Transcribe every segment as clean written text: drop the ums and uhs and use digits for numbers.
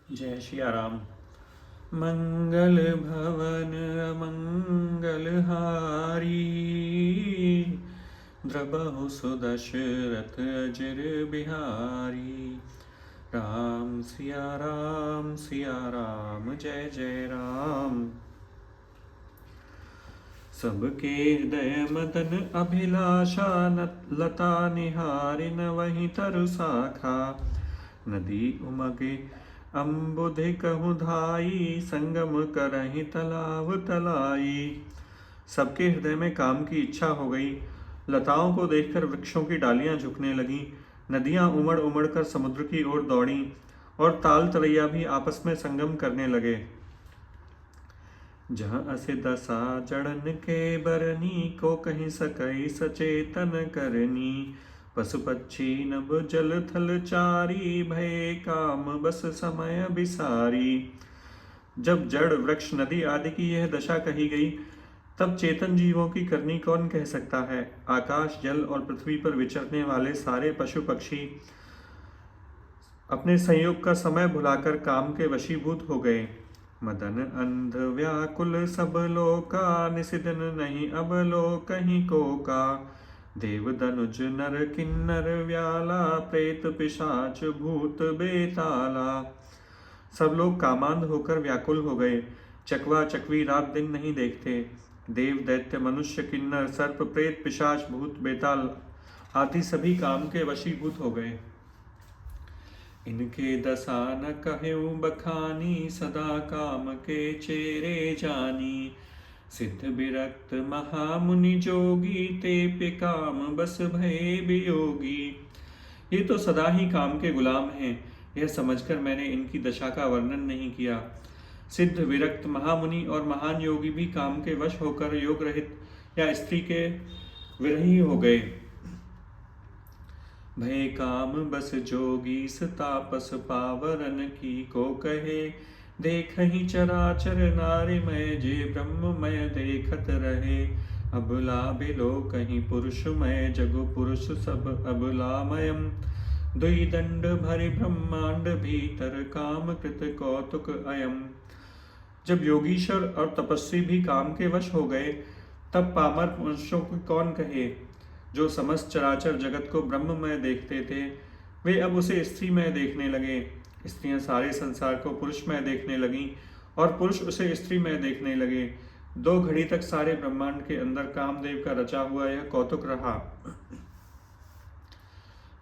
जय सिया राम। मंगल भवन मंगल हारी, द्रबहु सुदशरथ अजर बिहारी। राम सिया राम जय जय राम। सबके हृदय मदन अभिलाषा लता निहारिन वही तरु शाखा। नदी उमगे अम्बुधि कहु धाई, संगम करहि तालाब तलाई। सबके हृदय में काम की इच्छा हो गई। लताओं को देखकर वृक्षों की डालियां झुकने लगीं। नदियां उमड़ उमड़ कर समुद्र की ओर दौड़ीं और ताल तलैया भी आपस में संगम करने लगे। जहाँ असे दशा जड़न के बरनी, को कहीं सकई सचेतन करनी। पशु पक्षी नभ जल थल चारी, भय काम बस समय बिसारी। जब जड़ वृक्ष नदी आदि की यह दशा कही गई, तब चेतन जीवों की करनी कौन कह सकता है। आकाश जल और पृथ्वी पर विचरने वाले सारे पशु पक्षी अपने संयोग का समय भुलाकर काम के वशीभूत हो गए। मदन अंध व्याकुल सब लोका, निसिदन नहीं अब लो कहीं को का। देव दनुज नर किन्नर व्याला, प्रेत पिशाच भूत बेताला। सब लोग कामांध होकर व्याकुल हो गए। चकवा चकवी रात दिन नहीं देखते। देव दैत्य मनुष्य किन्नर सर्प प्रेत पिशाच भूत बेताल आदि सभी काम के वशीभूत हो गए। इनके दशा न कहूँ बखानी, सदा काम के चेरे जानी। सिद्ध विरक्त महामुनि जोगी, ते पे काम बस भय वियोगी। ये तो सदा ही काम के गुलाम हैं, यह समझकर मैंने इनकी दशा का वर्णन नहीं किया। सिद्ध विरक्त महामुनि और महान योगी भी काम के वश होकर योग रहित या स्त्री के विरही हो गए। भय काम बस जोगी तापस पावरन की को कहे। देख ही चराचर नारीमय, जे ब्रह्ममय देखत रहे। अबला बिलो कहीं पुरुषमय, जगु पुरुष सब अबलामयम। दुई दंड भरि ब्रह्मांड भीतर, काम कृत कौतुक अयम। जब योगीश्वर और तपस्वी भी काम के वश हो गए, तब पामर मनुष्यों को कौन कहे। जो समस्त चराचर जगत को ब्रह्ममय देखते थे, वे अब उसे स्त्रीमय देखने लगे। स्त्रियां सारे संसार को पुरुषमय देखने लगीं और पुरुष उसे स्त्रीमय देखने लगे। 2 घड़ी तक सारे ब्रह्मांड के अंदर कामदेव का रचा हुआ यह कौतुक रहा।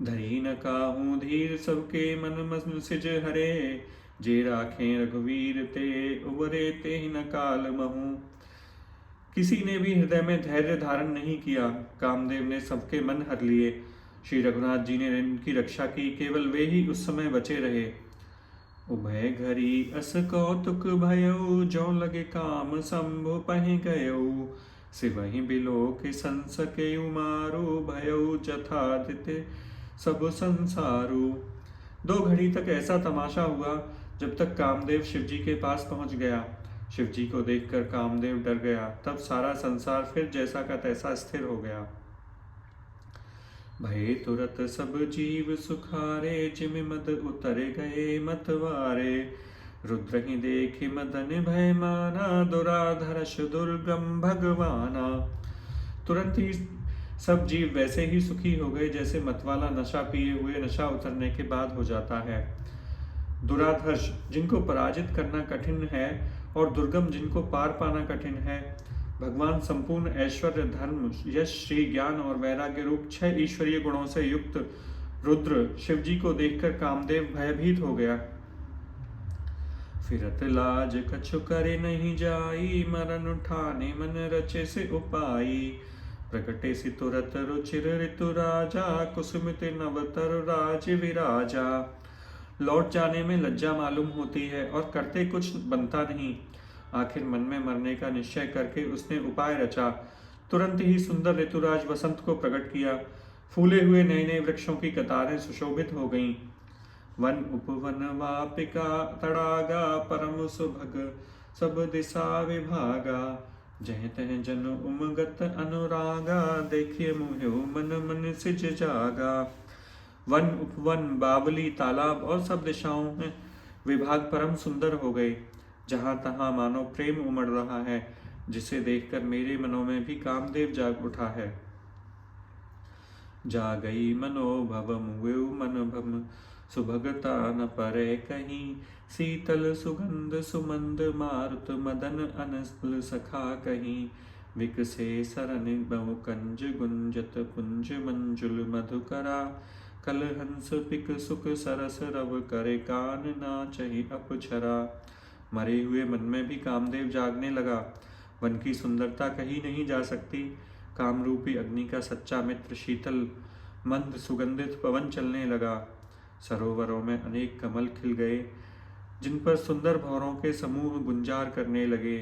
धरी न काहू धीर सबके मन मन सिज हरे, जे राखें रघुवीर ते उबरे ते न काल महू। किसी ने भी हृदय में धैर्य धारण नहीं किया। कामदेव ने सबके मन हर लिए। श्री रघुनाथ जी ने इनकी रक्षा की, केवल वे ही उस समय बचे रहे। उभय घरी अस कौतुक भयऊ, जो लगे काम शंभु पहि गयऊ। सिवहि बिलो के संसके उमारू, भयऊ जथादित्य सब संसारू। 2 घड़ी तक ऐसा तमाशा हुआ, जब तक कामदेव शिव जी के पास पहुंच गया। शिव जी को देखकर कामदेव डर गया। तब सारा संसार फिर जैसा का तैसा स्थिर हो गया। भय तुरत सब जीव सुखारे, जिम मद उतर गए मतवारे। रुद्र ही देखि मदन भय माना, दुराधर्ष दुर्गम भगवाना। तुरंत ही सब जीव वैसे ही सुखी हो गए, जैसे मतवाला नशा पिए हुए नशा उतरने के बाद हो जाता है। दुराधर्ष जिनको पराजित करना कठिन है और दुर्गम जिनको पार पाना कठिन है। भगवान संपूर्ण ऐश्वर्य धर्म यश श्री ज्ञान और वैराग्य रूप 6 ईश्वरीय गुणों से युक्त रुद्र शिव जी को देखकर कामदेव भयभीत हो गया। फिरत लाज कछु करे नहीं जाई, मरण उठाने मन रचे से उपाई। प्रकटे सि तुरत रुचिर ऋतु राजा, कुसुमित नवतर राज विराजा। लौट जाने में लज्जा मालूम होती है और करते कुछ बनता नहीं। आखिर मन में मरने का निश्चय करके उसने उपाय रचा। तुरंत ही सुंदर ऋतुराज वसंत को प्रकट किया। फूले हुए नए नए वृक्षों की कतारें सुशोभित हो गईं। वन उपवन वापिका तड़ागा, परम सुभग सब दिशा विभागा। जह तह जन उमगत अनुरागा, देखिए मुह्यो मन मन सिज जागा। वन उपवन बावली तालाब और सब दिशाओं में विभाग परम सुंदर हो गए। जहाँ तहाँ मानो प्रेम उमड़ रहा है, जिसे देखकर मेरे मनों में भी कामदेव जाग उठा है। जा गई मनोभव मुएउ मन भम, सुभगता न परे कहीं। शीतल सुगंध सुमंद मारुत मदन अनल सखा कहीं। विकसे सरन बहु कंज गुंजत पुंज मंजुल मधुकरा। कल हंस पिक सुख सरस रव करे कान नाचहि अपछरा। मरे हुए मन में भी कामदेव जागने लगा। वन की सुंदरता कही नहीं जा सकती। कामरूपी अग्नि का सच्चा मित्र शीतल मंद सुगंधित पवन चलने लगा। सरोवरों में अनेक कमल खिल गए, जिन पर सुंदर भौरों के समूह गुंजार करने लगे।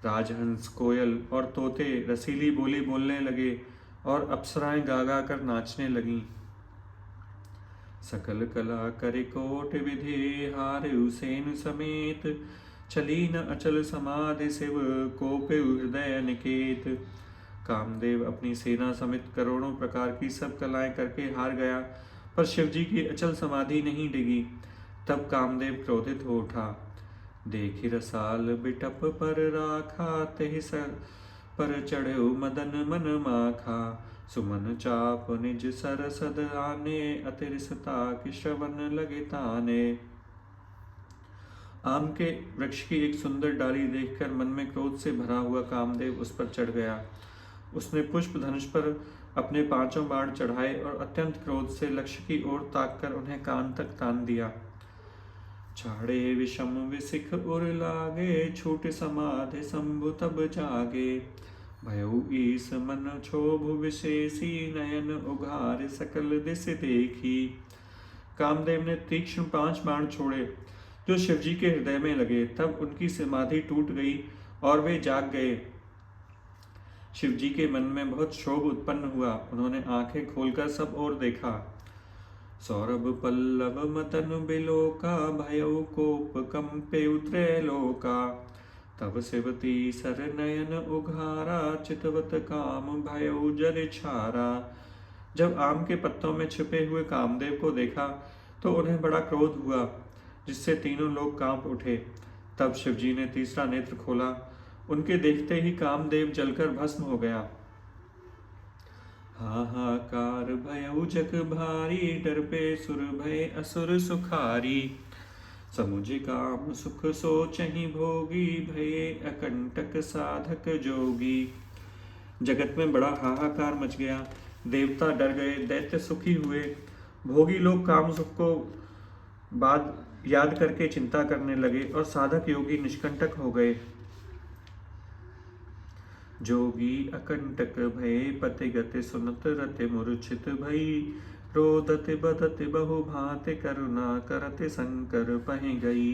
राजहंस, कोयल और तोते रसीली बोली बोलने लगे और अप्सराएं गा गा कर नाचने लगीं। सकल कला करे कोट विधि, हारउ सेन समेत। चली न अचल समाधि शिव, कोपे हृदय निकेत। कामदेव अपनी सेना समेत करोड़ों प्रकार की सब कलाएं करके हार गया, पर शिवजी की अचल समाधि नहीं डिगी। तब कामदेव क्रोधित हो उठा। देखि रसाल बिटप पर राखा, तेहि सर पर चढ़ो मदन मन माखा। सुमन चाप निज सर सद आने, अतिरिसता कि श्रवण लगे ताने। आम के वृक्ष की एक सुंदर डाली देखकर मन में क्रोध से भरा हुआ कामदेव उस पर चढ़ गया। उसने पुष्प धनुष पर अपने 5 बाण चढ़ाए और अत्यंत क्रोध से लक्ष्य की ओर ताककर उन्हें कान तक तान दिया। छाड़े विषम विसिख उर लागे, छूट समाधि शंभु तब जागे। भयउ ईस मन क्षोभ विशेषी, नयन उघार सकल दिस देखी। कामदेव ने तीक्ष्ण 5 बाण छोड़े जो शिवजी के हृदय में लगे। तब उनकी समाधि टूट गई और वे जाग गए। शिवजी के मन में बहुत क्षोभ उत्पन्न हुआ। उन्होंने आंखें खोलकर सब ओर देखा। सौरभ पल्लव मतन बिलोका, भयउ कोप कंपे त्रैलोका। तब शिवती सर नयन उघारा, चितवत काम भयउ जर छारा। जब आम के पत्तों में छिपे हुए कामदेव को देखा तो उन्हें बड़ा क्रोध हुआ, जिससे तीनों लोग कांप उठे। तब शिवजी ने तीसरा नेत्र खोला। उनके देखते ही कामदेव जलकर भस्म हो गया। हाहाकार भयउ जग भारी, डर पे सुर भय असुर सुखारी। समुझ काम सुख सोचहि भोगी, भये अकंटक साधक जोगी। जगत में बड़ा हाहाकार मच गया। देवता डर गए, दैत्य सुखी हुए। भोगी लोग काम सुख को बाद याद करके चिंता करने लगे और साधक योगी निष्कंटक हो गए। जोगी अकंटक भय पति गति, सुनत रति मूर्छित भई। रोदति बदति बहु भांति, करुणा करति शंकर पहि गई।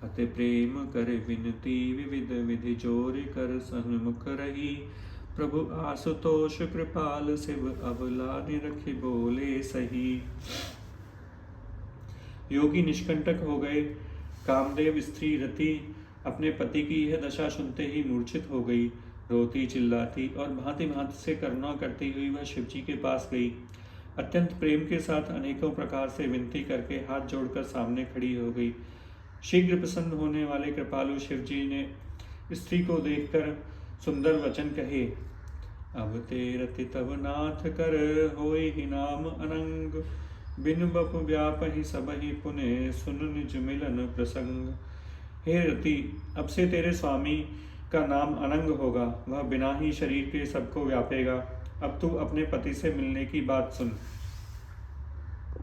अति प्रेम कर विनती, विविध विधि जोर कर सन्मुख रही। प्रभु आशुतोष कृपाल शिव, अबला निरखि बोले सही। योगी निष्कंटक हो गए। कामदेव स्त्री रति अपने पति की यह दशा सुनते ही मूर्छित हो गई। रोती चिल्लाती और भांति भांति से करुणा करती हुई वह शिवजी के पास गई। अत्यंत प्रेम के साथ अनेकों प्रकार से विनती करके हाथ जोड़कर सामने खड़ी हो गई। शीघ्र प्रसन्न होने वाले कृपालु शिवजी ने स्त्री को देखकर सुंदर वचन कहे। अब ते रति तब नाथ कर, होय ही नाम अनंग। बिन बप व्यापहि सबहि पुने, सुन निज मिलन प्रसंग। हे रति, अब से तेरे स्वामी का नाम अनंग होगा। वह बिना ही शरीर के सबको व्यापेगा। अब तू अपने पति से मिलने की बात सुन।